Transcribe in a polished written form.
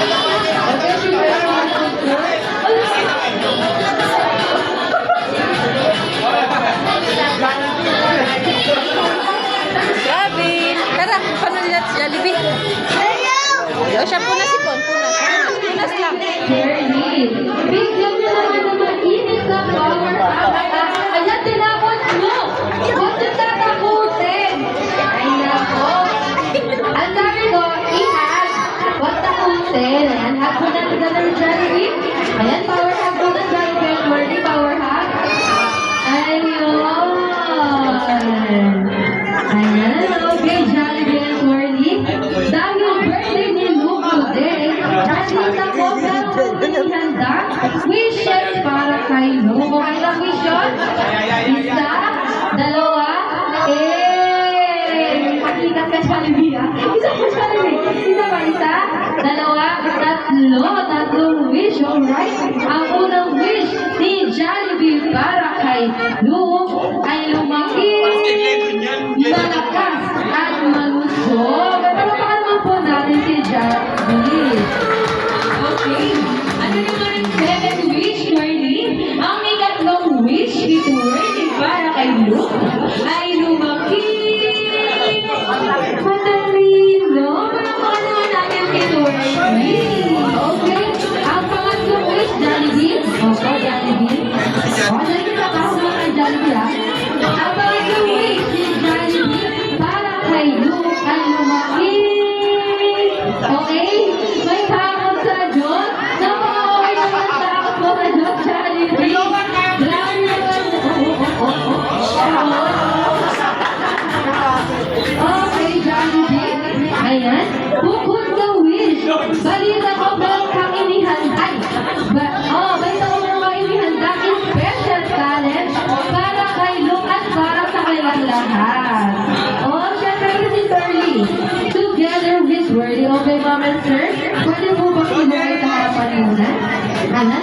Okay, si Grabe. Tara, paano nila sa Jollibee? O siya, punas ipon. Punas. Punas lang. bigyan nyo naman ng mainit na power up. Ayan, tinapon mo. Huwag nyo tatakutin. Ay, nako. Ang sabi ko, ihag. Huwag takutin. Ayan, hag mo na ng Jollibee. Ayan, power hug mo ng Jollibee. Worthy power hug. Ayun. Ayan, okay, Jollibee and Worthy. Dahil birthday ni Luke today, nandito ko meron kaming handa. Wishes para kay Luke. Okay lang wish yun? Isa, dalawa, hakikat ka Jollibee ha? Isa pa Jollibee. Isa pa, isa, dalawa, tatlong wish. Alright? Ang unang wish ni Jollibee para kay Luke ay lumaki, malakas at malusog. Palakpakan naman po natin si Jollibee. Okay. Ano naman ang second wish, Worthy? Ang ikatlong wish ni Worthy para kay Luke ay lumaki, matalino. Palakpakan naman natin si Worthy. Okay. Ang pangatlong wish, Jollibee. Opo, Jollibee. Dahil kita kahulog kay Jollibee ha. Ang pangatlong wish ni Jollibee para kay Luke ay lumaki. Okay? May takot sa Diyos. Napaka-okay naman takot mo sa Diyos, Jollibee. Grabe naman. Okay, Jollibee. Ayan. Bukod sa wish, balita ko meron kang inihanday. Balita ko meron kang inihanday special talent para kay Luke at para sa kailang lahat. Syempre si Curly. Together with Worthy. Okay, Mom and Sir? Pwede po bang ibigay sa harapan muna? Anan,